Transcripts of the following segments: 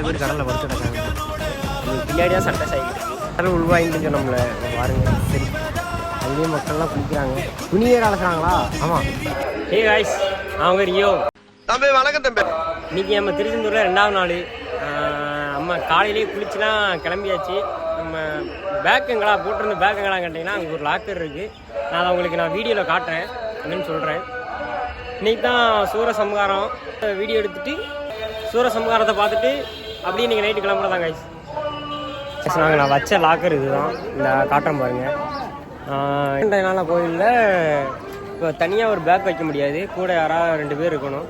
பேர் கடலில் படுத்து கிடக்காங்க. பின்னாடி தான் சண்டை ஆகிட்டு இருக்கு. கடல் உள்வாயின்னு சொன்னோம்ல, பாருங்க. சரி, அதுலேயும் மக்கள்லாம் குளிக்கிறாங்க. துணி வேறு அலசுறாங்களா? ஆமாம். ஹே காய்ஸ், அவங்க ரியோ தம்பி. வணக்கம் தம்பி. இன்னைக்கு நம்ம திருச்செந்தூரில் 2வது நாள். நம்ம காலையிலேயே குளிச்சுலாம் கிளம்பியாச்சு. நம்ம பேக்குங்களா போட்டிருந்த பேக்குங்களாம் கேட்டிங்கன்னா அங்கே ஒரு லாக்கர் இருக்குது. நான் அதை உங்களுக்கு வீடியோவில் காட்டுறேன், என்னன்னு சொல்கிறேன். இன்றைக்கி தான் சூரசம்ஹாரம் வீடியோ எடுத்துகிட்டு சூரசம்ஹாரத்தை பார்த்துட்டு அப்படியே இன்றைக்கி நைட்டு கிளம்புறதான் கைஸ். நாங்கள் நான் வச்ச லாக்கர் இதுதான், இந்த காட்டுறேன் பாருங்கள். நாள் கோயிலில் இப்போ தனியாக ஒரு பேக் வைக்க முடியாது, கூட யாராவது 2 பேர் இருக்கணும்.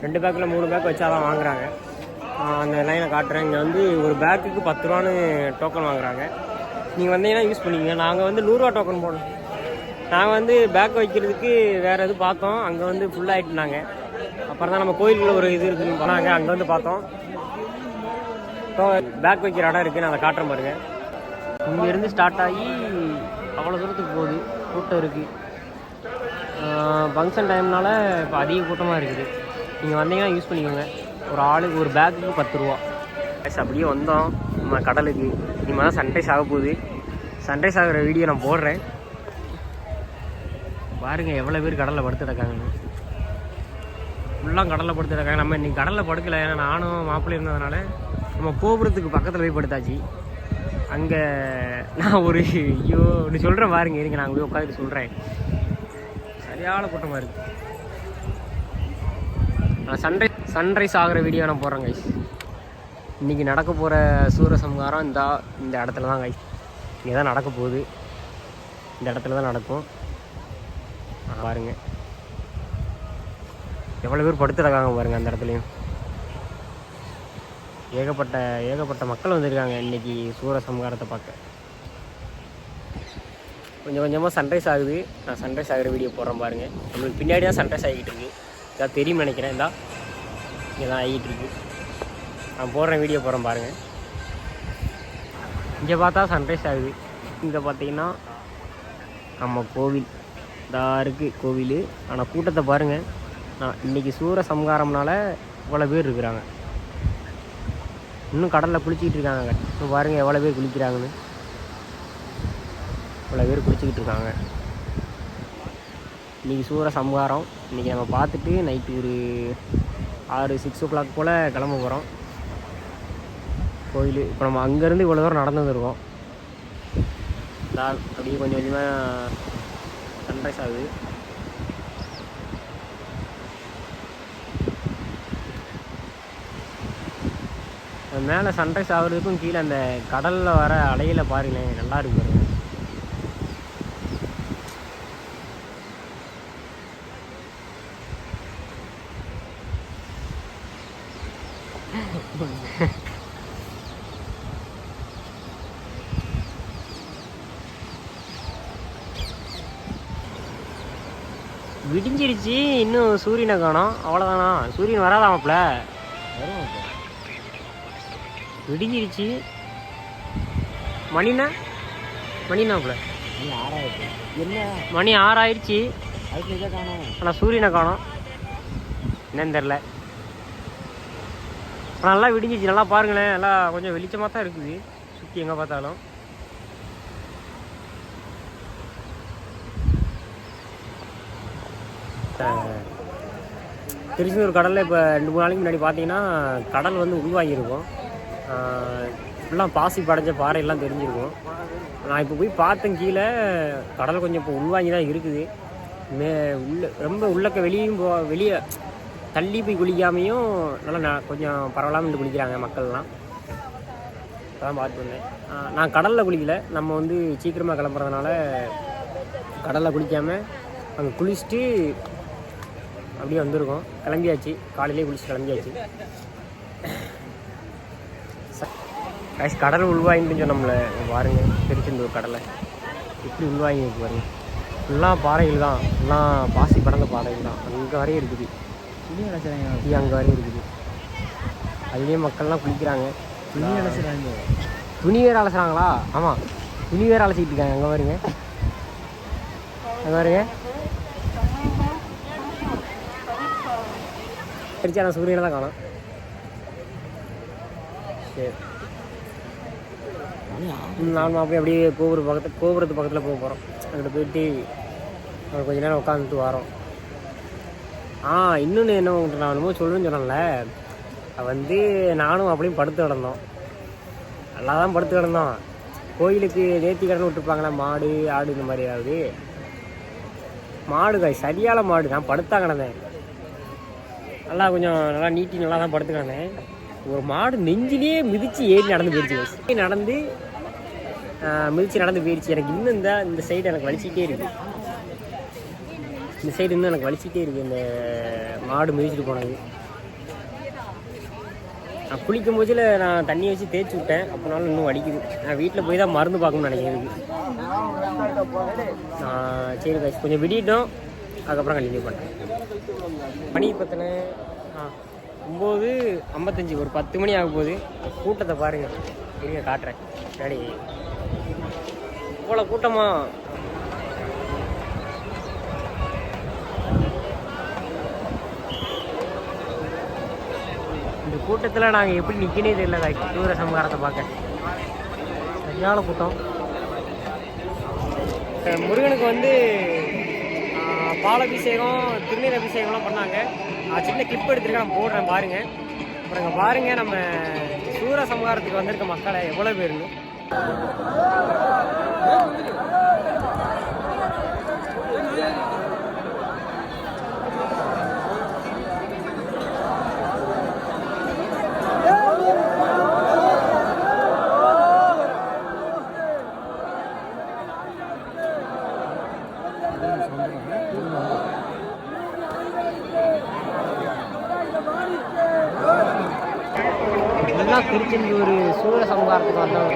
2 பேக்கில் 3 பேக் வச்சா தான் வாங்குறாங்க. அந்த லைனை காட்டுறேன். இங்கே வந்து ஒரு பேக்குக்கு 10 ரூபான்னு டோக்கன் வாங்குறாங்க. நீங்கள் வந்தீங்கன்னா யூஸ் பண்ணிக்கங்க. நாங்கள் வந்து 100 ரூபா டோக்கன் போடணும். நாங்கள் வந்து பேக் வைக்கிறதுக்கு வேறு எது பார்த்தோம், அங்கே வந்து ஃபுல்லாகிட்டுனாங்க. அப்புறம் தான் நம்ம கோயிலுக்குள்ள ஒரு இது இருக்குதுன்னு போனாங்க, அங்கே வந்து பார்த்தோம். இப்போ பேக் வைக்கிற இடம் இருக்குது, நான் அதை காட்டுறேன் பாருங்கள். இங்கேருந்து ஸ்டார்ட் ஆகி அவ்வளோ தூரத்துக்கு போகுது. கூட்டம் இருக்குது. ஃபங்க்ஷன் டைம்னால இப்போ அதிக கூட்டமாக இருக்குது. நீங்கள் வந்தீங்கன்னா யூஸ் பண்ணிக்கோங்க. ஒரு ஆளுக்கு ஒரு பேக்குக்கு 10 ரூபா. அப்படியே வந்தோம் நம்ம கடலுக்கு. இனிமேல் தான் சன்ரைஸ் ஆக போகுது. சன்ரைஸ் ஆகிற வீடியோ நான் போடுறேன் பாருங்கள். எவ்வளோ பேர் கடலில் படுத்து கிடக்காங்கன்னு. ஃபுல்லாக கடலில் படுத்து கிடக்காங்க. நம்ம இன்றைக்கி கடலில் படுக்கலை, ஏன்னா நானும் மாப்பிள்ளை இருந்ததுனால நம்ம கோபுரத்துக்கு பக்கத்தில் போய் படுத்தாச்சு. அங்கே நான் ஒரு ஒன்று சொல்கிறேன் பாருங்க, இருங்க நான் போய் உட்காந்துட்டு சொல்கிறேன். சரியான கூட்டமாக இருக்குது. நான் சன்ரைஸ் ஆகிற வீடியோ நான் போடுறேன் கைஸ். இன்றைக்கி நடக்க போகிற சூரசம்ஹாரம் இந்த இடத்துல தான் கைஸ். இங்கே தான் நடக்க போகுது. இந்த இடத்துல தான் நடக்கும். பாருங்கள் எவ்வளோ பேர் படுத்துருக்காங்க பாருங்கள். அந்த இடத்துலையும் ஏகப்பட்ட மக்கள் வந்திருக்காங்க இன்றைக்கி சூரசம்ஹாரத்தை பார்க்க. கொஞ்சம் கொஞ்சமாக சன்ரைஸ் ஆகுது. நான் சன்ரைஸ் ஆகிற வீடியோ போடுறேன் பாருங்கள். நம்மளுக்கு பின்னாடி தான் சன்ரைஸ் ஆகிட்டு இருக்குது. இதான் தெரியும் நினைக்கிறேன். இங்கே தான் ஆகிட்டு இருக்கு. நான் போடுறேன் வீடியோ போடுறேன் பாருங்கள். இங்கே பார்த்தா சன்ரைஸ் ஆகுது. இங்கே பார்த்தீங்கன்னா நம்ம கோவில் இதாக இருக்குது கோவில். ஆனால் கூட்டத்தை பாருங்கள். நான் இன்றைக்கி சூரசம்ஹாரம்னால இவ்வளோ பேர் இருக்கிறாங்க. இன்னும் கடலில் குளிச்சிக்கிட்டு இருக்காங்க. இப்போ பாருங்கள் எவ்வளோ பேர் குளிக்கிறாங்கன்னு. இவ்வளோ பேர் குளிச்சிக்கிட்டு இருக்காங்க. இன்றைக்கி சூரசம்ஹாரம். இன்றைக்கி நம்ம பார்த்துட்டு நைட்டு ஒரு 6-6 o'clock போல் கிளம்ப போகிறோம் கோயில். இப்போ நம்ம அங்கேருந்து இவ்வளோ தூரம் நடந்து வந்துருக்கோம். அப்படியே கொஞ்சம் கொஞ்சமாக சன்ரைஸ் ஆகுது. மேலே சன்ரைஸ் ஆகுறதுக்கும் கீழே அந்த கடலில் வர அலையில் பாருங்களேன், நல்லா இருக்கு பாருங்க. விடிஞ்சிருச்சு, இன்னும் சூரியனை காணோம். அவ்வளோதானா? சூரியன் வராதாமப்பில் விடிஞ்சிருச்சு. மணினாப்புல என்ன மணி 6 ஆயிடுச்சு. ஆனால் சூரியனை காணோம், என்னன்னு தெரில. ஆனால் நல்லா விடிஞ்சிச்சு. நல்லா பாருங்களேன், நல்லா கொஞ்சம் வெளிச்சமாக தான் இருக்குது சுற்றி எங்கே பார்த்தாலும். திருச்செந்தூர் கடலில் இப்போ 2-3 நாளைக்கு முன்னாடி பார்த்தீங்கன்னா கடல் வந்து உள்வாங்கியிருக்கும். ஃபுல்லாக பாசி படைஞ்ச பாறையெல்லாம் தெரிஞ்சிருக்கும். நான் இப்போ போய் பார்த்தேன், கீழே கடல் கொஞ்சம் இப்போ உள்வாங்கி தான் இருக்குது. ரொம்ப உள்ளக்க வெளியே தள்ளி போய் குளிக்காமையும் நல்லா கொஞ்சம் பரவலாமல் குளிக்கிறாங்க மக்கள்லாம். அதான் பார்த்து வந்தேன். நான் கடலில் குளிக்கலை. நம்ம வந்து சீக்கிரமாக கிளம்புறதுனால கடலில் குளிக்காமல் அங்கே குளிச்சுட்டு அப்படியே வந்திருக்கோம். கிளம்பியாச்சு, காலையிலே குளிச்சு கிளம்பியாச்சு. கடல் உள்வாயின்னு சொன்னோம்ல, பாருங்க திருச்செந்தூர் கடலை எப்படி உள்வாங்கி இருக்கு பாருங்க. ஃபுல்லாக பாறைகள் தான், ஃபுல்லாக பாசி படந்த பாறைகள் தான். அங்கே வரையும் இருக்குது, அங்கே வரையும் இருக்குது. அதுலேயே மக்கள்லாம் குளிக்கிறாங்க. துணி வேறு அலசுறாங்களா? ஆமாம், துணி வேறு அலசிக்கிட்டு இருக்காங்க. அங்கே பாருங்க, அங்கே பாருங்க. சரிச்சான சூரியனை தான் காணும். சரி, நானும் அப்படியே கோபுரத்து பக்கத்தில் போக போகிறோம். அங்கிட்ட போயிட்டு கொஞ்ச நேரம் உட்காந்துட்டு வரோம். இன்னொன்று என்ன நான் என்னமோ சொல்லுன்னு சொன்னேன்ல, நானும் அப்படியும் படுத்து கிடந்தோம். நல்லா தான் படுத்து கிடந்தோம். கோயிலுக்கு நேர்த்தி கடன் விட்டுருப்பாங்களா, மாடு ஆடு இந்த மாதிரி ஏதாவது மாடு சரியான மாடு. நான் படுத்தா கிடந்தேன், நல்லா கொஞ்சம் நல்லா நீட்டி நல்லா தான் படுத்து கிடந்தேன். ஒரு மாடு நெஞ்சிலேயே மிதித்து ஏறி நடந்து போயிடுச்சு. நடந்து போயிடுச்சு. எனக்கு இன்னும் இந்த சைடு எனக்கு வலிச்சிக்கிட்டே இருக்குது. இந்த சைடு இன்னும் எனக்கு வலிச்சிக்கிட்டே இருக்குது. இந்த மாடு மிதிச்சுட்டு போனது. நான் குளிக்கும் போதில் நான் தண்ணியை வச்சு தேய்ச்சி விட்டேன். அப்போனாலும் இன்னும் வலிக்குது. நான் வீட்டில் போய் தான் மருந்து பார்க்கணும்னு நினைக்கிறேன். சரி காய்ச்சி கொஞ்சம் விடிட்டோம், அதுக்கப்புறம் கண்டினியூ பண்ணுறேன். மணி பற்றின 9:55, ஒரு 10 மணி ஆக போகுது. கூட்டத்தை பாருங்கள், இருங்க காட்டுறேன். சரி, இவ்வளோ கூட்டமா? இந்த கூட்டத்தில் நாங்கள் எப்படி நிற்கனே தெரியல காய்ச்சி. சூர சம்ஹாரத்தை பார்க்க சரியான கூட்டம். முருகனுக்கு பாலாபிஷேகம், திருநீர் அபிஷேகம்லாம் பண்ணாங்க. சின்ன கிளிப் எடுத்துருக்கேன், நான் போடுறேன் பாருங்கள். அப்புறம் இங்கே பாருங்கள், நம்ம சூர சம்ஹாரத்துக்கு வந்திருக்க மக்களை எவ்வளோ பேருன்னு. எல்லாம் திருச்செந்தூர் சூர சம்ஹாரத்துக்கு வந்தவங்க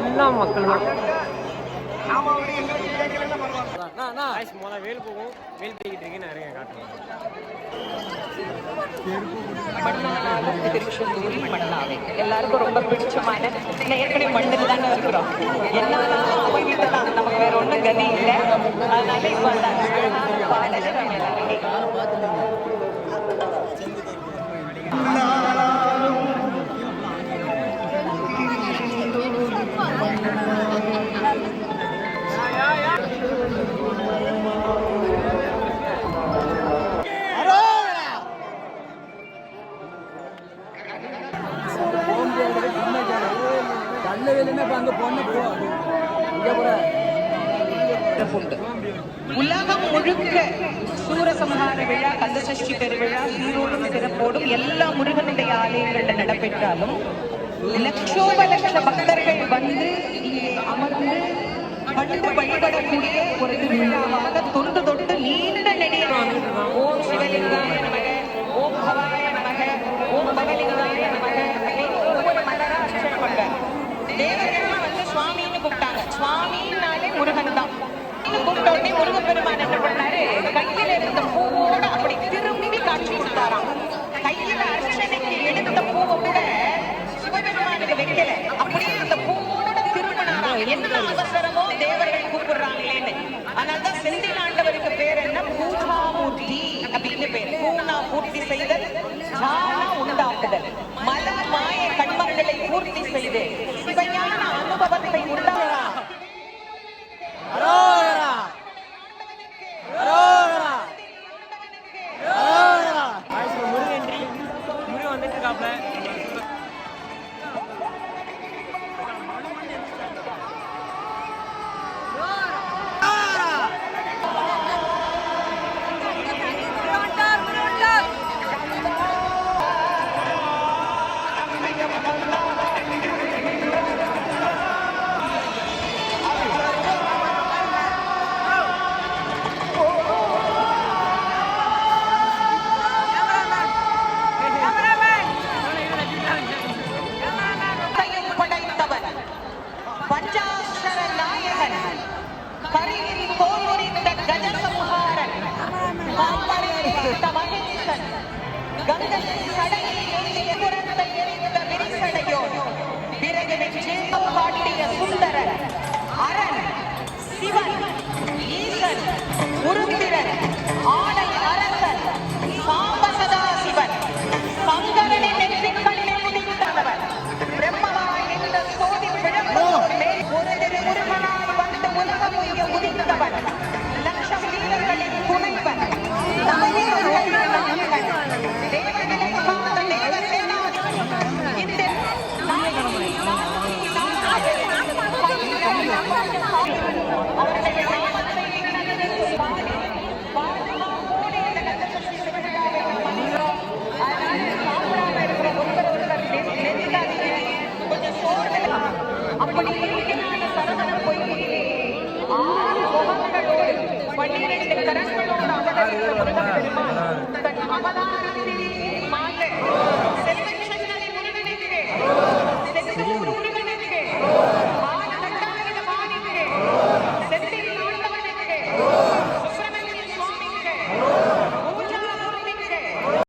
எல்லாம் மக்கள் தான். முதல்ல வேல் போகும், வேல் போய்கிட்டு இருக்கு. நிறைய காட்டுறேன். திருச்செந்தூரில் மண்ணாவே எல்லாருக்கும் ரொம்ப பிடிச்சமான, ஏற்கனவே மண்ணில் தானே இருக்கிறோம். என்னதான் போய்கிட்டலாம், நமக்கு வேற ஒன்றும் கதி இல்லை. அதனால இப்போ பாடலை நம்ம எல்லாரும் உலகம் முழுக்க சூரசம்ஹார விழா, கந்தசஷ்டி பெருவிழா சீரோடும் சிறப்போடும் எல்லா முருகனுடைய ஆலயங்களில் நடைபெற்றாலும் லட்சோப லட்ச பக்தர்கள் வந்து இங்கே அமர்ந்து கண்டு வழிபடக்கூடிய ஒரு திருவிழாவாக தொன்று தொட்டு நீண்ட நெடிய ஓம் சிவலிங்காய நமக, ஓம் பவாய நமக, ஓம் பவலிங்காய நமக, ஒவ்வொரு மலரா அர்ச்சனை பண்றாங்க. தேவர்கள்லாம் சுவாமின்னு கூப்பிட்டாங்க. சுவாமின்னாலே முருகன் தான். கூப்பிட்ட உடனே முருகப்பெருமான் என்ன பண்ணாரு, கையில இருந்த பூவோட அப்படி திரும்பி காட்சி கொடுத்தாராம். கையில அர்ச்சனைக்கு எடுத்த பூவை கூட சிவபெருமானுக்கு வைக்கல, அப்படியே அந்த பூவோட திரும்பினாராம். என்ன அவசரமோ தேவர்கள் கூப்பிடுறாங்களேன்னு. அதனால்தான் செந்தில் ஆண்டவருக்கு பேர் என்ன, பூஜாமூர்த்தி அப்படின்னு பேர். பூனா பூர்த்தி செய்தல், ஜானா உண்டாக்குதல், மல மாய கண்மங்களை பூர்த்தி செய்து சிவஞான அனுபவத்தை உண்டாகிறா. முருகன் வந்துட்டு இருக்காப்ல. பஞ்சாசர நாயகன், கரியின் தோல் உரித்த கஜசம்ஹாரன், மகேசன், கங்கையின் சடையை ஏந்திய புறத்தை எரிந்த விரிசடையோன், பிறகு நெஞ்சேகம் காட்டிய சுந்தரன், அரண், சிவன், ஈசன்,